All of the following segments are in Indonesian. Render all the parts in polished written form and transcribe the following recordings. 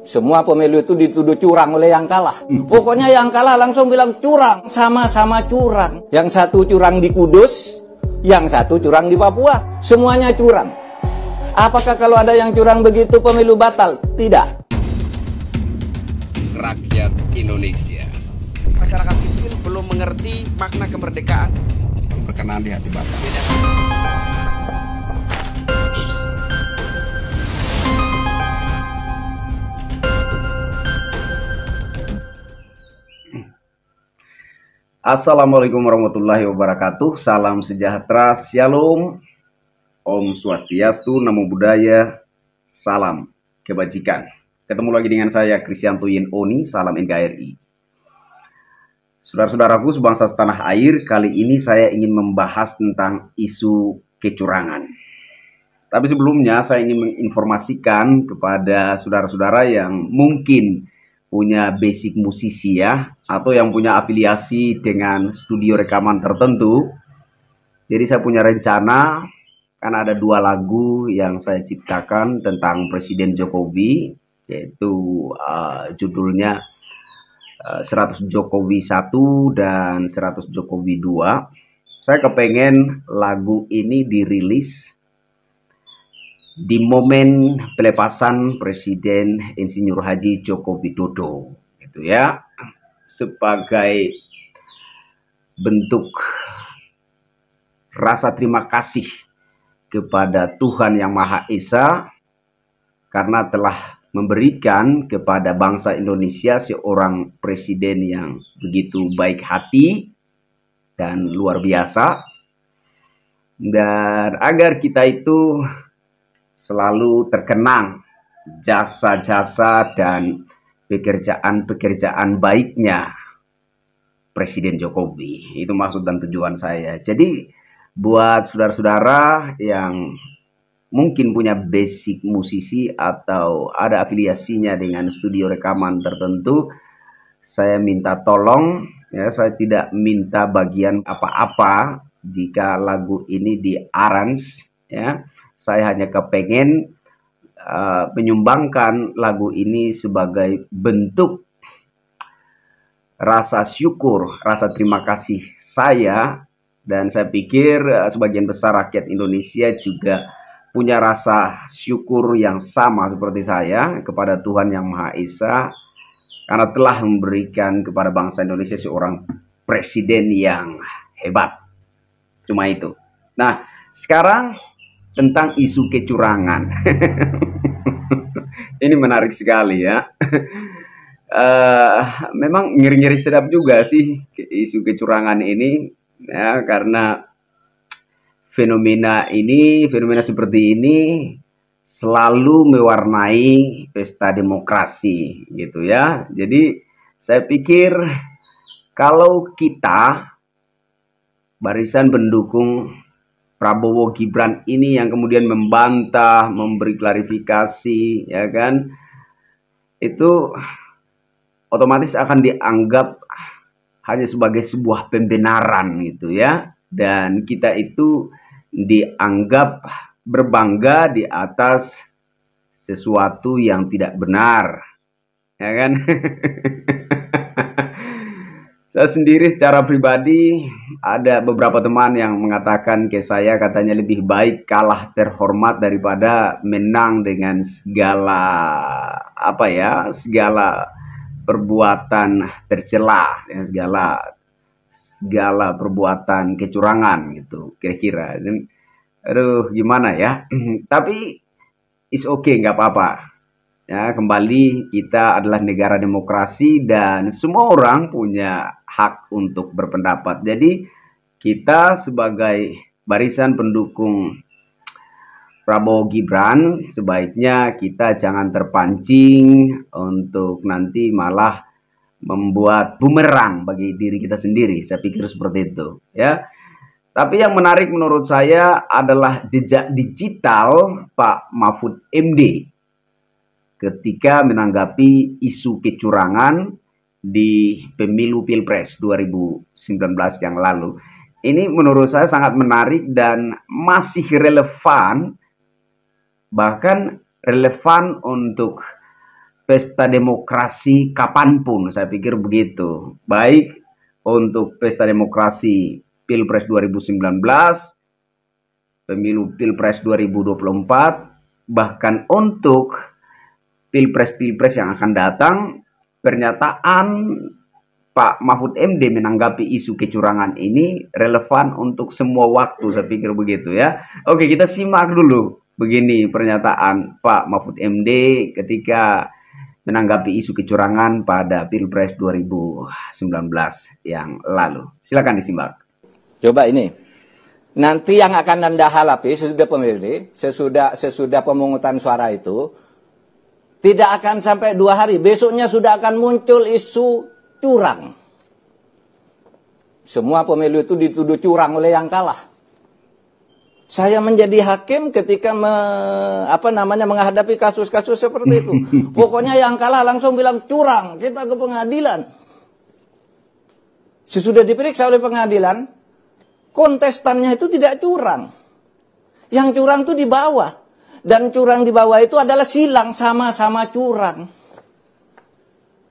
Semua pemilu itu dituduh curang oleh yang kalah. Pokoknya yang kalah langsung bilang curang, sama-sama curang. Yang satu curang di Kudus, yang satu curang di Papua. Semuanya curang. Apakah kalau ada yang curang begitu pemilu batal? Tidak. Rakyat Indonesia, masyarakat kecil belum mengerti makna kemerdekaan. Berkenan di hati Bapak. Assalamualaikum warahmatullahi wabarakatuh. Salam sejahtera, shalom, Om Swastiastu, Namo Buddhaya, salam kebajikan. Ketemu lagi dengan saya, Kristianto Yen Oni, salam NKRI. Saudara-saudaraku sebangsa setanah air, kali ini saya ingin membahas tentang isu kecurangan. Tapi sebelumnya saya ingin menginformasikan kepada saudara-saudara yang mungkin punya basic musisi ya, atau yang punya afiliasi dengan studio rekaman tertentu. Jadi saya punya rencana, karena ada 2 lagu yang saya ciptakan tentang Presiden Jokowi, yaitu judulnya 100 Jokowi 1 dan 100 Jokowi 2. Saya kepengen lagu ini dirilis di momen pelepasan Presiden Insinyur Haji Joko Widodo, gitu ya, sebagai bentuk rasa terima kasih kepada Tuhan Yang Maha Esa karena telah memberikan kepada bangsa Indonesia seorang presiden yang begitu baik hati dan luar biasa, dan agar kita itu selalu terkenang jasa-jasa dan pekerjaan-pekerjaan baiknya Presiden Jokowi. Itu maksud dan tujuan saya. Jadi buat saudara-saudara yang mungkin punya basic musisi atau ada afiliasinya dengan studio rekaman tertentu, saya minta tolong ya, saya tidak minta bagian apa-apa jika lagu ini di-arrange ya. Saya hanya kepengen menyumbangkan lagu ini sebagai bentuk rasa syukur, rasa terima kasih saya, dan saya pikir sebagian besar rakyat Indonesia juga punya rasa syukur yang sama seperti saya kepada Tuhan Yang Maha Esa karena telah memberikan kepada bangsa Indonesia seorang presiden yang hebat. Cuma itu. Nah, sekarang tentang isu kecurangan. Ini menarik sekali ya. Memang ngeri-ngeri sedap juga sih isu kecurangan ini ya, karena fenomena seperti ini selalu mewarnai pesta demokrasi gitu ya. Jadi saya pikir kalau kita barisan pendukung Prabowo Gibran ini yang kemudian membantah, memberi klarifikasi, ya kan, itu otomatis akan dianggap hanya sebagai sebuah pembenaran gitu ya, dan kita itu dianggap berbangga di atas sesuatu yang tidak benar, ya kan. Saya sendiri secara pribadi ada beberapa teman yang mengatakan ke saya, katanya lebih baik kalah terhormat daripada menang dengan segala perbuatan tercela, dengan segala perbuatan kecurangan gitu kira-kira. Aduh, gimana ya? Tapi is okay, nggak apa-apa. Ya, kembali kita adalah negara demokrasi dan semua orang punya hak untuk berpendapat. Jadi kita sebagai barisan pendukung Prabowo Gibran sebaiknya kita jangan terpancing untuk nanti malah membuat bumerang bagi diri kita sendiri. Saya pikir seperti itu ya. Tapi yang menarik menurut saya adalah jejak digital Pak Mahfud MD ketika menanggapi isu kecurangan di pemilu Pilpres 2019 yang lalu. Ini menurut saya sangat menarik dan masih relevan, bahkan relevan untuk pesta demokrasi kapanpun, saya pikir begitu. Baik untuk pesta demokrasi Pilpres 2019, pemilu Pilpres 2024, bahkan untuk Pilpres-Pilpres yang akan datang, pernyataan Pak Mahfud MD menanggapi isu kecurangan ini relevan untuk semua waktu, saya pikir begitu ya. Oke, kita simak dulu begini pernyataan Pak Mahfud MD ketika menanggapi isu kecurangan pada Pilpres 2019 yang lalu. Silakan disimak. Coba ini. Nanti yang akan Anda hadapi sesudah pemilu, sesudah pemungutan suara itu, tidak akan sampai 2 hari. Besoknya sudah akan muncul isu curang. Semua pemilu itu dituduh curang oleh yang kalah. Saya menjadi hakim ketika menghadapi kasus-kasus seperti itu. Pokoknya yang kalah langsung bilang curang, kita ke pengadilan. Sesudah diperiksa oleh pengadilan, kontestannya itu tidak curang. Yang curang itu di bawah. Dan curang di bawah itu adalah silang, sama-sama curang.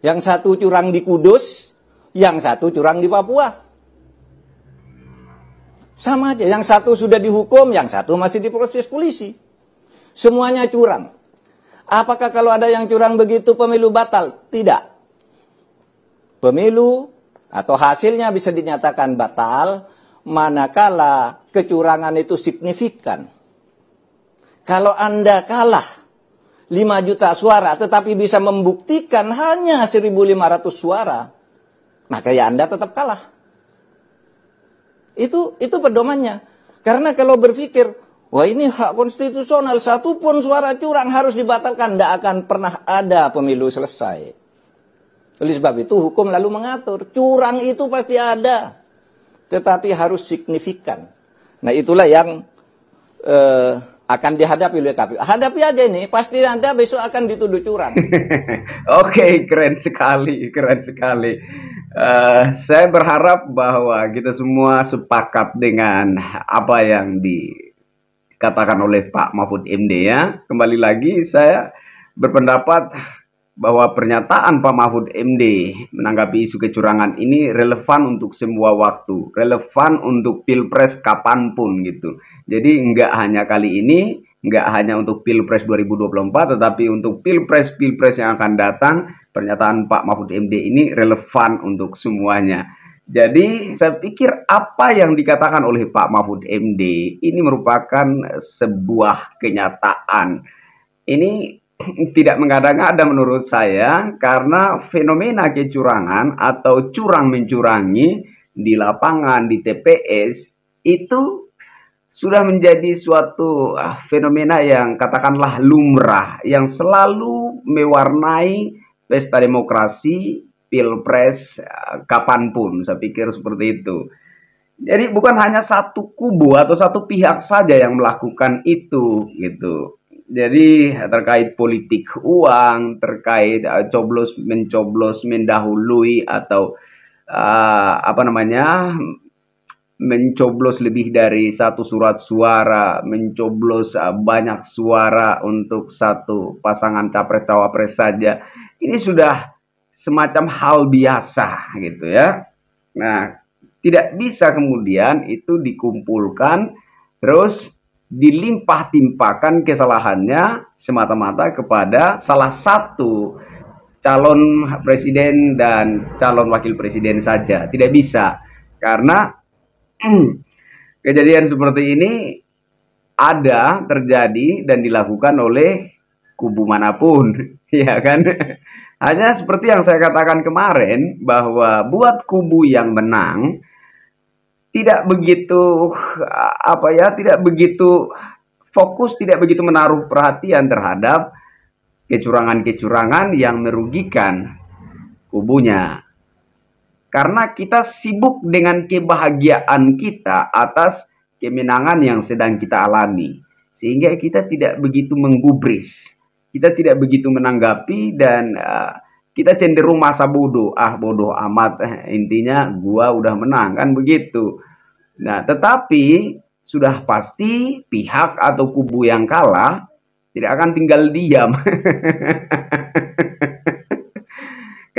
Yang satu curang di Kudus, yang satu curang di Papua. Sama aja, yang satu sudah dihukum, yang satu masih diproses polisi. Semuanya curang. Apakah kalau ada yang curang begitu pemilu batal? Tidak. Pemilu atau hasilnya bisa dinyatakan batal manakala kecurangan itu signifikan. Kalau Anda kalah 5 juta suara tetapi bisa membuktikan hanya 1.500 suara, maka ya Anda tetap kalah. Itu pedomannya. Karena kalau berpikir, wah ini hak konstitusional, satupun suara curang harus dibatalkan, tidak akan pernah ada pemilu selesai. Oleh sebab itu hukum lalu mengatur, curang itu pasti ada, tetapi harus signifikan. Nah itulah yang akan dihadapi oleh KPU. Hadapi aja ini, pasti Anda besok akan dituduh curang. Oke, keren sekali, keren sekali. Saya berharap bahwa kita semua sepakat dengan apa yang dikatakan oleh Pak Mahfud MD ya. Kembali lagi saya berpendapat bahwa pernyataan Pak Mahfud MD menanggapi isu kecurangan ini relevan untuk semua waktu, relevan untuk Pilpres kapanpun gitu. Jadi nggak hanya kali ini, nggak hanya untuk Pilpres 2024, tetapi untuk Pilpres-Pilpres yang akan datang, pernyataan Pak Mahfud MD ini relevan untuk semuanya. Jadi saya pikir apa yang dikatakan oleh Pak Mahfud MD ini merupakan sebuah kenyataan. Ini tidak mengada-ngada menurut saya, karena fenomena kecurangan atau curang-mencurangi di lapangan, di TPS, itu sudah menjadi suatu fenomena yang katakanlah lumrah, yang selalu mewarnai pesta demokrasi, Pilpres, kapanpun. Saya pikir seperti itu. Jadi bukan hanya satu kubu atau satu pihak saja yang melakukan itu, gitu. Jadi terkait politik uang, terkait coblos-mencoblos mendahului atau mencoblos lebih dari satu surat suara, mencoblos banyak suara untuk satu pasangan capres-cawapres saja. Ini sudah semacam hal biasa gitu ya. Nah, tidak bisa kemudian itu dikumpulkan terus dilimpah-timpahkan kesalahannya semata-mata kepada salah satu calon presiden dan calon wakil presiden saja. Tidak bisa. Karena kejadian seperti ini ada, terjadi, dan dilakukan oleh kubu manapun. Ya kan? Hanya seperti yang saya katakan kemarin, bahwa buat kubu yang menang, tidak begitu tidak begitu fokus, tidak begitu menaruh perhatian terhadap kecurangan-kecurangan yang merugikan kubunya. Karena kita sibuk dengan kebahagiaan kita atas kemenangan yang sedang kita alami. Sehingga kita tidak begitu menggubris, kita tidak begitu menanggapi, dan kita cenderung masa bodoh, bodoh amat, intinya gua udah menang, kan begitu. Nah, tetapi sudah pasti pihak atau kubu yang kalah tidak akan tinggal diam.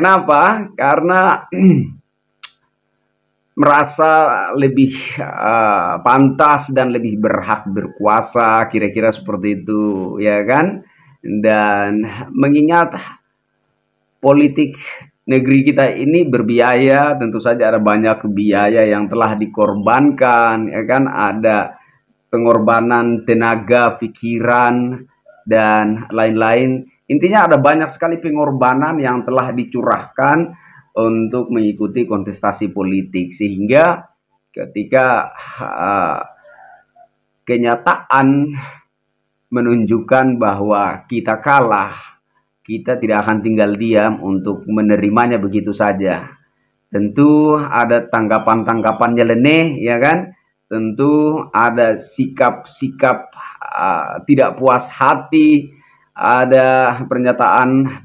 Kenapa? Karena merasa lebih pantas dan lebih berhak berkuasa, kira-kira seperti itu, ya kan? Dan mengingat politik negeri kita ini berbiaya, tentu saja ada banyak biaya yang telah dikorbankan, ya kan? Ada pengorbanan tenaga, pikiran, dan lain-lain. Intinya ada banyak sekali pengorbanan yang telah dicurahkan untuk mengikuti kontestasi politik. Sehingga ketika kenyataan menunjukkan bahwa kita kalah, kita tidak akan tinggal diam untuk menerimanya begitu saja. Tentu ada tanggapan-tanggapan nyeleneh, ya kan? Tentu ada sikap-sikap tidak puas hati, ada pernyataan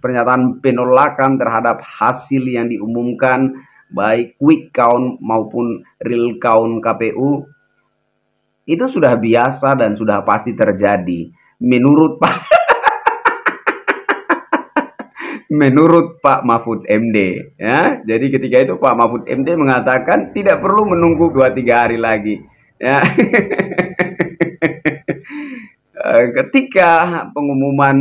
penolakan terhadap hasil yang diumumkan, baik quick count maupun real count KPU. Itu sudah biasa dan sudah pasti terjadi. Menurut Pak Mahfud MD, ya. Jadi ketika itu Pak Mahfud MD mengatakan tidak perlu menunggu 2-3 hari lagi, ya. Ketika pengumuman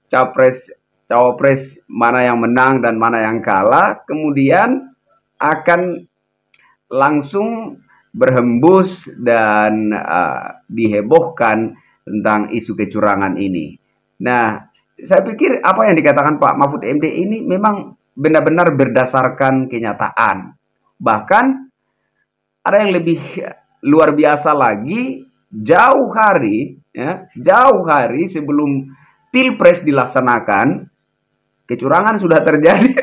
cawapres mana yang menang dan mana yang kalah, kemudian akan langsung berhembus dan dihebohkan tentang isu kecurangan ini. Nah, saya pikir apa yang dikatakan Pak Mahfud MD ini memang benar-benar berdasarkan kenyataan. Bahkan ada yang lebih luar biasa lagi, jauh hari sebelum Pilpres dilaksanakan, kecurangan sudah terjadi.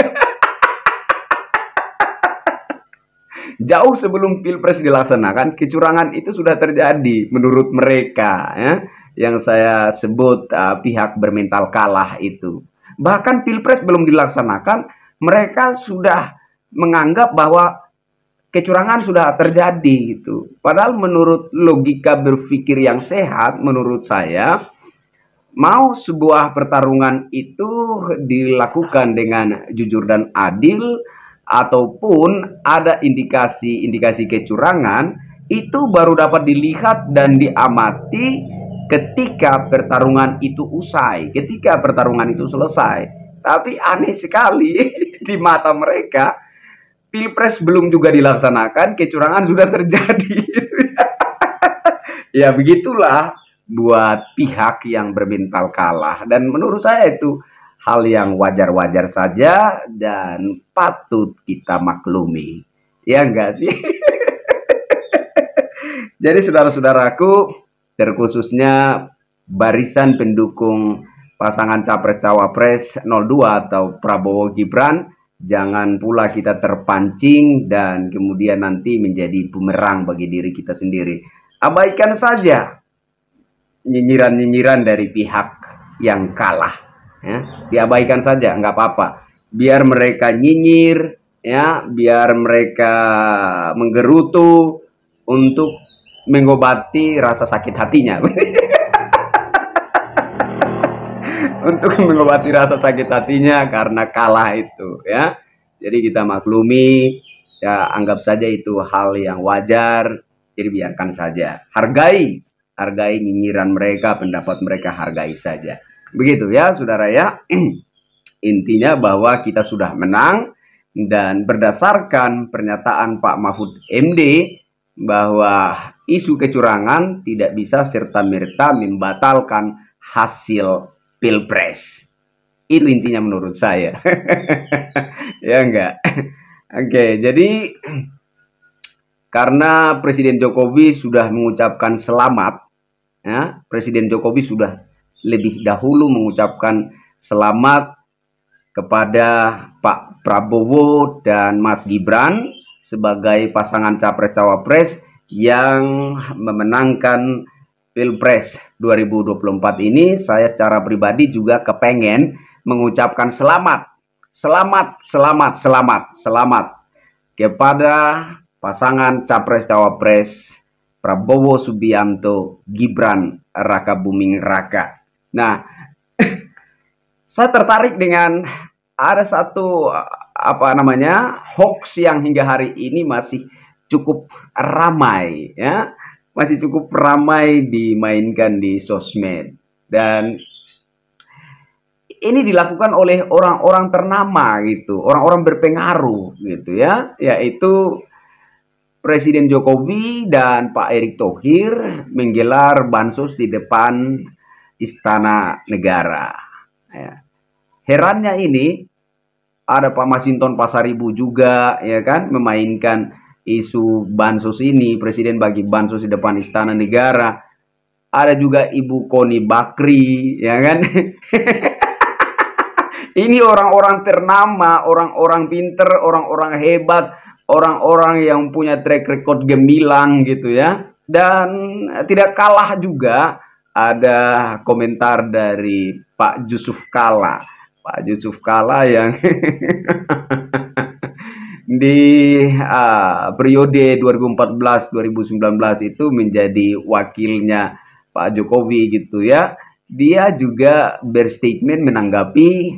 Jauh sebelum Pilpres dilaksanakan, kecurangan itu sudah terjadi menurut mereka, ya, yang saya sebut pihak bermental kalah itu. Bahkan Pilpres belum dilaksanakan, mereka sudah menganggap bahwa kecurangan sudah terjadi gitu. Padahal menurut logika berpikir yang sehat, menurut saya, mau sebuah pertarungan itu dilakukan dengan jujur dan adil, ataupun ada indikasi kecurangan, itu baru dapat dilihat dan diamati ketika pertarungan itu usai, ketika pertarungan itu selesai. Tapi aneh sekali di mata mereka, Pilpres belum juga dilaksanakan, kecurangan sudah terjadi. Ya begitulah buat pihak yang bermental kalah. Dan menurut saya itu hal yang wajar-wajar saja dan patut kita maklumi. Ya enggak sih? Jadi saudara-saudaraku, terkhususnya barisan pendukung pasangan Capres-Cawapres 02 atau Prabowo Gibran, jangan pula kita terpancing dan kemudian nanti menjadi bumerang bagi diri kita sendiri. Abaikan saja nyinyiran-nyinyiran dari pihak yang kalah. Ya, diabaikan saja, nggak apa-apa. Biar mereka nyinyir, ya, biar mereka menggerutu untuk mengobati rasa sakit hatinya. Untuk mengobati rasa sakit hatinya karena kalah itu, ya. Jadi kita maklumi, ya, anggap saja itu hal yang wajar. Jadi biarkan saja. Hargai nyinyiran mereka, pendapat mereka, hargai saja. Begitu ya, saudara ya. Intinya bahwa kita sudah menang, dan berdasarkan pernyataan Pak Mahfud MD bahwa isu kecurangan tidak bisa serta-merta membatalkan hasil Pilpres. Itu intinya menurut saya. Ya enggak? Oke, jadi karena Presiden Jokowi sudah mengucapkan selamat, ya, Presiden Jokowi sudah lebih dahulu mengucapkan selamat kepada Pak Prabowo dan Mas Gibran sebagai pasangan Capres-Cawapres yang memenangkan Pilpres 2024 ini. Saya secara pribadi juga kepengen mengucapkan selamat kepada pasangan Capres-Cawapres Prabowo Subianto Gibran Raka Buming Raka. Nah, saya tertarik dengan ada satu apa namanya hoax yang hingga hari ini masih cukup ramai, ya, masih cukup ramai dimainkan di sosmed, dan ini dilakukan oleh orang-orang ternama gitu, orang-orang berpengaruh gitu ya, yaitu Presiden Jokowi dan Pak Erick Thohir menggelar bansos di depan Istana Negara. Ya. Herannya ini ada Pak Masinton Pasaribu juga, ya kan, memainkan isu bansos ini, Presiden bagi bansos di depan Istana Negara. Ada juga Ibu Koni Bakri, ya kan. Ini orang-orang ternama, orang-orang pinter, orang-orang hebat, orang-orang yang punya track record gemilang gitu ya. Dan tidak kalah juga ada komentar dari Pak Yusuf Kalla. Pak Yusuf Kalla yang di periode 2014-2019 itu menjadi wakilnya Pak Jokowi gitu ya. Dia juga berstatement menanggapi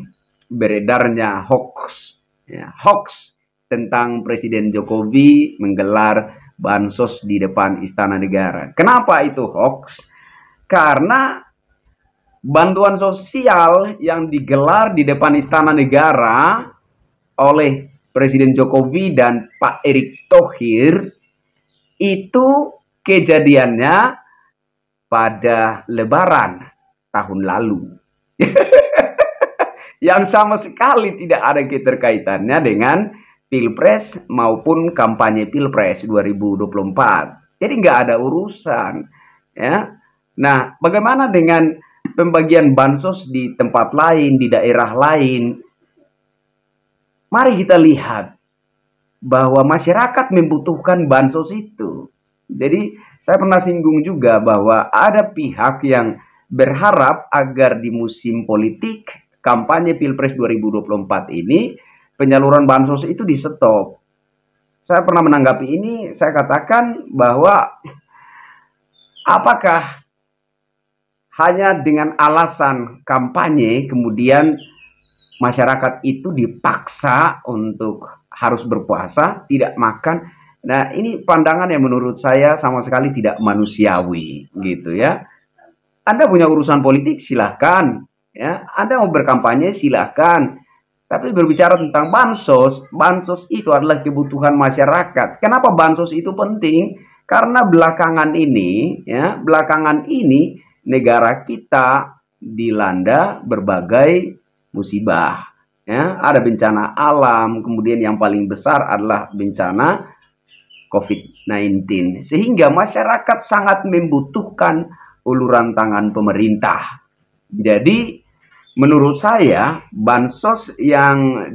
beredarnya hoax, ya, hoax tentang Presiden Jokowi menggelar bansos di depan Istana Negara. Kenapa itu hoax? Karena bantuan sosial yang digelar di depan Istana Negara oleh Presiden Jokowi dan Pak Erick Thohir itu kejadiannya pada Lebaran tahun lalu. Yang sama sekali tidak ada keterkaitannya dengan Pilpres maupun kampanye Pilpres 2024. Jadi nggak ada urusan. Ya. Nah, bagaimana dengan pembagian bansos di tempat lain, di daerah lain? Mari kita lihat bahwa masyarakat membutuhkan bansos itu. Jadi saya pernah singgung juga bahwa ada pihak yang berharap agar di musim politik kampanye Pilpres 2024 ini penyaluran bansos itu di stop. Saya pernah menanggapi ini, saya katakan bahwa apakah hanya dengan alasan kampanye kemudian masyarakat itu dipaksa untuk harus berpuasa, tidak makan. Nah, ini pandangan yang menurut saya sama sekali tidak manusiawi gitu ya. Anda punya urusan politik silahkan, ya. Anda mau berkampanye silahkan. Tapi berbicara tentang bansos, bansos itu adalah kebutuhan masyarakat. Kenapa bansos itu penting? Karena belakangan ini, ya, belakangan ini negara kita dilanda berbagai musibah. Ya, ada bencana alam, kemudian yang paling besar adalah bencana COVID-19. Sehingga masyarakat sangat membutuhkan uluran tangan pemerintah. Jadi menurut saya bansos yang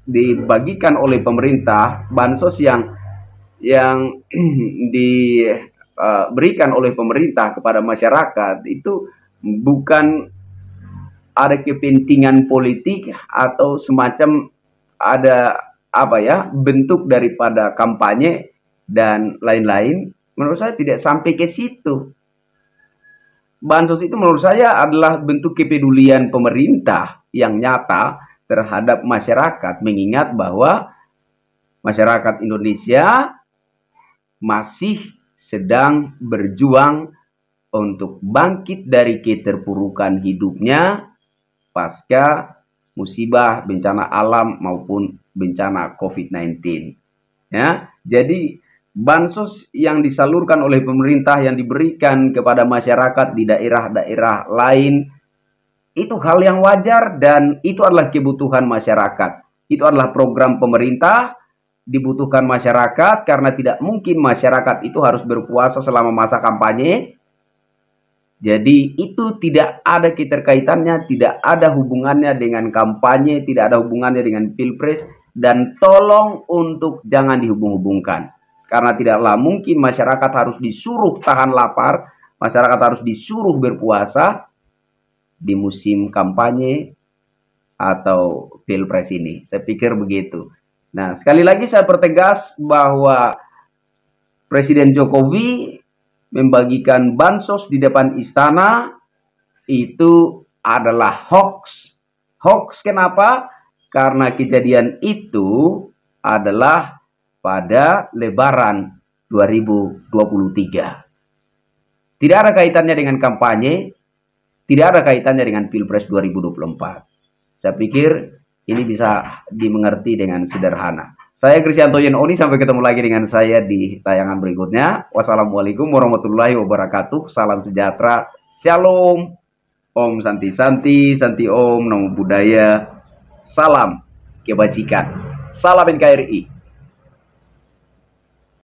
dibagikan oleh pemerintah, bansos yang diberikan oleh pemerintah kepada masyarakat itu bukan ada kepentingan politik atau semacam ada apa ya bentuk daripada kampanye dan lain-lain. Menurut saya tidak sampai ke situ. Bansos itu menurut saya adalah bentuk kepedulian pemerintah yang nyata terhadap masyarakat, mengingat bahwa masyarakat Indonesia masih sedang berjuang untuk bangkit dari keterpurukan hidupnya pasca musibah bencana alam maupun bencana COVID-19. Ya, jadi bansos yang disalurkan oleh pemerintah yang diberikan kepada masyarakat di daerah-daerah lain itu hal yang wajar dan itu adalah kebutuhan masyarakat. Itu adalah program pemerintah, dibutuhkan masyarakat karena tidak mungkin masyarakat itu harus berpuasa selama masa kampanye. Jadi itu tidak ada keterkaitannya, tidak ada hubungannya dengan kampanye, tidak ada hubungannya dengan Pilpres, dan tolong untuk jangan dihubung-hubungkan. Karena tidaklah mungkin masyarakat harus disuruh tahan lapar, masyarakat harus disuruh berpuasa di musim kampanye atau Pilpres ini. Saya pikir begitu. Nah, sekali lagi saya pertegas bahwa Presiden Jokowi membagikan bansos di depan istana itu adalah hoax. Hoax kenapa? Karena kejadian itu adalah pada Lebaran 2023. Tidak ada kaitannya dengan kampanye, tidak ada kaitannya dengan Pilpres 2024. Saya pikir ini bisa dimengerti dengan sederhana. Saya Krisyanto Yenoni, sampai ketemu lagi dengan saya di tayangan berikutnya. Wassalamualaikum warahmatullahi wabarakatuh. Salam sejahtera. Shalom. Om Santi Santi, Santi Om, Namo Buddhaya. Salam kebajikan. Salam NKRI.